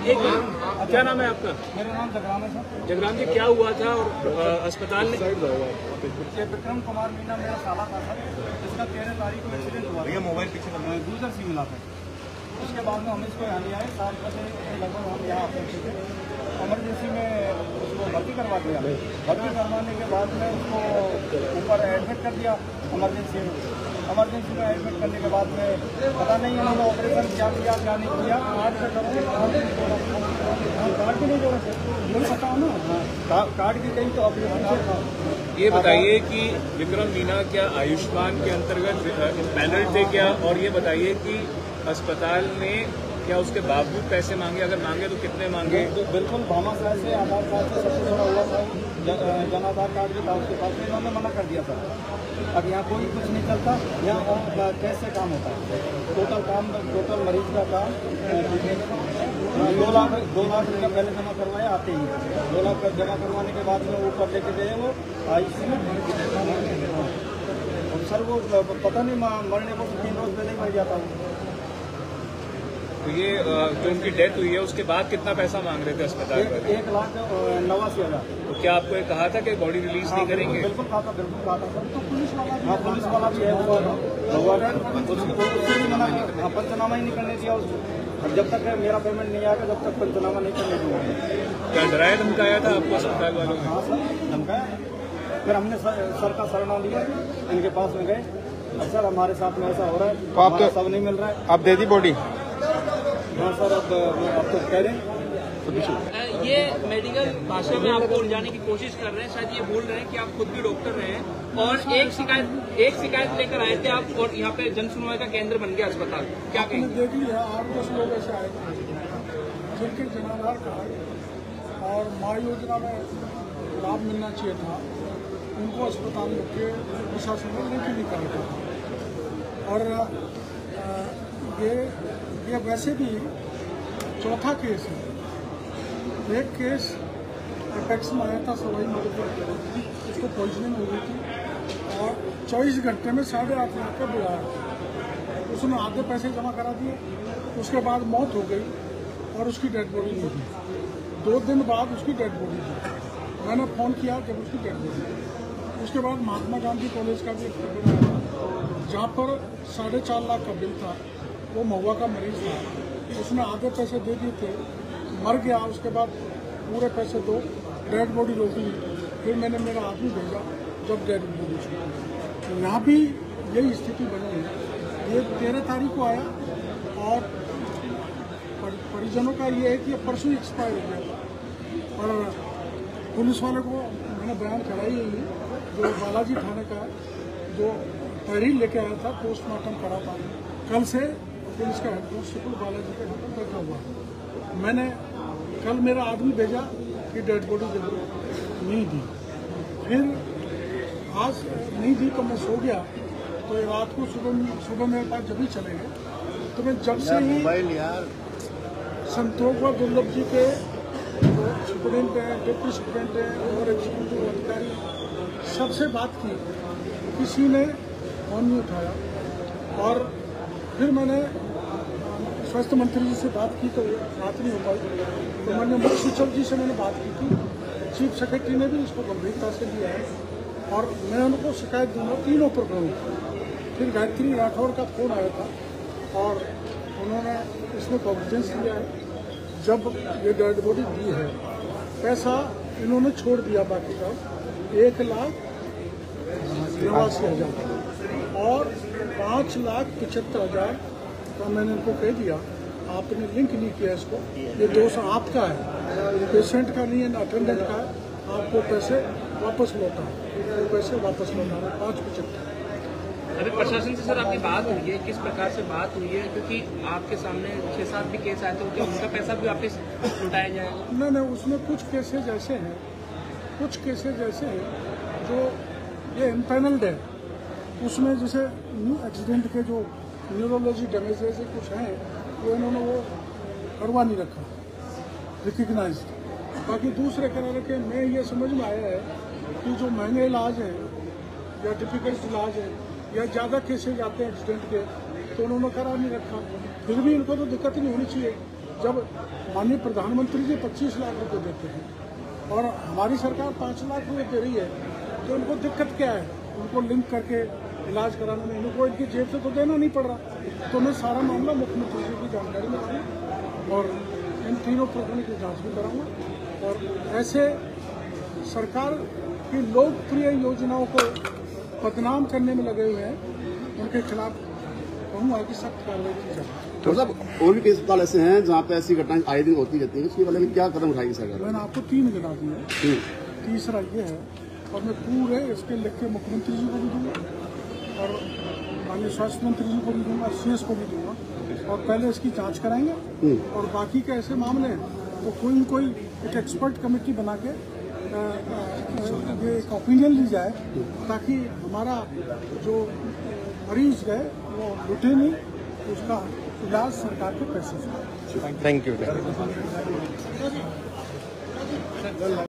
एक मिनट, क्या नाम है आपका? मेरा नाम जगराम है सर। जगराम जी, क्या हुआ था और अस्पताल में? विक्रम कुमार मीना मेरा साला था सर, जिसका 13 तारीख को एक्सीडेंट हुआ। भैया मोबाइल पीछे दूसरा सी मिला था। उसके बाद में हम इसको यहाँ ले आए, 7 बजे लगभग हम यहाँ पहुँचे थे। इमरजेंसी में उसको भर्ती करवा दिया। भर्ती करवाने के बाद में उसको ऊपर एडमिट कर दिया इमरजेंसी में। इमरजेंसी में एडमिट करने के बाद में पता नहीं उन्होंने ऑपरेशन क्या किया क्या नहीं किया। कार्ड से कार्ड भी नहीं जोड़ा सर, बोल सकता हूँ ना, कार्ड की कहीं तो ऑपरेशन। ये बताइए कि विक्रम मीना क्या आयुष्मान के अंतर्गत पैनल थे क्या? और ये बताइए कि अस्पताल ने क्या उसके बावजूद पैसे मांगे? अगर मांगे तो कितने मांगे? बिल्कुल भामा साहब से आधार कार्ड से सबसे बड़ा हुआ था, जन आधार कार्ड भी था उसके पास में, इन्होंने मना कर दिया था। अब यहाँ कोई कुछ नहीं चलता, यहाँ कैसे काम होता है? टोटल मरीज का काम 2 लाख रुपया पहले जमा करवाया आते ही। 2 लाख जमा करवाने के बाद में ऊपर लेके गए वो आईसीयू में। सर वो पता नहीं मरने को 3 रोज पहले ही मर जाता हूँ। तो ये जो उनकी डेथ हुई है उसके बाद कितना पैसा मांग रहे थे अस्पताल पर? 1,89,000। तो क्या आपको ये कहा था कि बॉडी रिलीज नहीं करेंगे? बिल्कुल कहा था, बिल्कुल कहा था सर। तो पुलिस वाला भी है, उससे भी मना किया, पंचनामा ही नहीं करने दिया उसको। जब तक मेरा पेमेंट नहीं आएगा जब तक पंचनामा नहीं करने दूंगा। क्या डराया धमकाया था आपको अस्पताल वालों ने? हाँ सर, धमकाया। फिर हमने सर का शरणा लिया, इनके पास में गए, सर हमारे साथ में ऐसा हो रहा है, तो आप तो सब नहीं मिल रहा है, आप दे दी बॉडी? हाँ सर, अब तो कह रहे हैं। ये मेडिकल भाषा में आपको उलझाने की कोशिश कर रहे हैं, शायद ये भूल रहे हैं कि आप खुद भी डॉक्टर रहे हैं और एक शिकायत लेकर आए थे आप, और यहाँ पे जन सुनवाई का केंद्र बन गया अस्पताल। क्या कहेंगे? देख लिया 8-10 लोग ऐसे आए जिनके जनाधार कार्ड और माँ योजना में लाभ मिलना चाहिए था, उनको अस्पताल के प्रशासन ने लेके निकाल था। और ये वैसे भी चौथा केस है। एक केस एपेक्स में आया था सवाई माधोपुर, उसको पॉइजनिंग हो गई थी और 24 घंटे में 8.5 लाख का बिल आया। उसने आधे पैसे जमा करा दिए, उसके बाद मौत हो गई और उसकी डेड बॉडी नहीं थी। 2 दिन बाद उसकी डेड बॉडी थी। मैंने फ़ोन किया जब उसकी डेड बॉडी। उसके बाद महात्मा गांधी कॉलेज का भी एक खबर आया था, जहाँ पर 4.5 लाख का बिल था। वो महुआ का मरीज था, उसने आधे पैसे दे दिए थे, मर गया। उसके बाद पूरे पैसे दो, डेड बॉडी रोक ली। फिर मैंने मेरा आदमी भेजा जब डेड बॉडी थी। तो यहाँ भी यही स्थिति बनी है। ये 13 तारीख को आया और परिजनों का ये है कि ये परसों एक्सपायर हो गया। और पुलिस वाले को मैंने बयान कराई है, जो बालाजी थाने का जो तहरीर लेके आया था, पोस्टमार्टम करा था। कल से पुलिस का हेड कांस्टेबल बालाजी का घर बैठा हुआ है। मैंने कल मेरा आदमी भेजा कि डेड बॉडी दे दो, नहीं दी। फिर आज नहीं दी तो मैं सो गया। तो रात को सुबह मेरे पास जब ही चले गए, तो मैं जब से ही संतोष व दुर्लभ जी के सुप्रीडेंट हैं, डिप्टी सुप्रीडेंट हैं और एग्जीक्यूटिव अधिकारी सबसे बात की, किसी ने फोन नहीं उठाया। और फिर मैंने स्वास्थ्य मंत्री जी से बात की तो बात नहीं हो पाई। तो मैंने मुख्य सचिव जी से मैंने बात की थी, चीफ सेक्रेटरी ने भी इसको गंभीरता से लिया है और मैं उनको शिकायत दूंगा तीनों प्रकरणों की। फिर गायत्री राठौर का फोन आया था और उन्होंने इसमें कॉन्फिडेंस लिया है। जब ये डेड बॉडी दी है, पैसा इन्होंने छोड़ दिया, बाकी का 1,89,000 और 5,75,000 का मैंने इनको कह दिया, आपने लिंक नहीं किया इसको, ये दोष आपका है, पेशेंट का नहीं है, अटेंडेंट का है। आपको पैसे वापस लौटा, वो पैसे वापस लौटा 5,75। अभी प्रशासन से सर आपकी बात हुई है, किस प्रकार से बात हुई है? क्योंकि आपके सामने 6-7 भी केस आए थे, क्या उनका पैसा भी वापस लौटाया जाएगा? नहीं, उसमें कुछ केसेज ऐसे हैं, जो ये इम्पैनल्ड है। उसमें जैसे एक्सीडेंट के जो न्यूरोलॉजी डैमेजेस कुछ हैं, वो इन्होंने वो करवा नहीं रखा, रिकग्नाइज। बाकी दूसरे करा रखे। मैं ये समझ में आया है कि जो महंगे इलाज है या डिफिकल्ट इलाज है या ज़्यादा केसेज आते हैं एक्सीडेंट के, तो उन्होंने करा नहीं रखा। फिर भी इनको तो दिक्कत नहीं होनी चाहिए। जब माननीय प्रधानमंत्री जी 25 लाख रुपए देते हैं और हमारी सरकार 5 लाख रुपए दे रही है, तो उनको दिक्कत क्या है? उनको लिंक करके इलाज कराने में इनको इनकी जेब से तो देना नहीं पड़ रहा। तो मैं सारा मामला मुख्यमंत्री जी की जानकारी में लाऊंगा और इन तीनों प्रकरण की जांच भी कराऊंगा और ऐसे सरकार की लोकप्रिय योजनाओं को बदनाम करने में लगे हुए हैं, उनके खिलाफ कहूँगा कि सख्त कार्रवाई की जाए। तो साहब और भी कई अस्पताल ऐसे हैं जहाँ पे ऐसी घटनाएं आए दिन होती रहती हैं, उसके बारे में क्या कदम उठाएगी सरकार? मैंने आपको 3 गिना दिए, तीसरा ये है और मैं पूरे इसके लिख के मुख्यमंत्री जी को भी दूंगा और माननीय स्वास्थ्य मंत्री जी को भी दूंगा, CS को भी दूंगा और पहले इसकी जांच कराएंगे और बाकी के ऐसे मामले हैं तो कोई न कोई एक एक्सपर्ट कमेटी बना के ये एक ओपिनियन ली जाए ताकि हमारा जो मरीज गए वो लुटे नहीं, उसका इलाज सरकार के पैसे से। Thank you.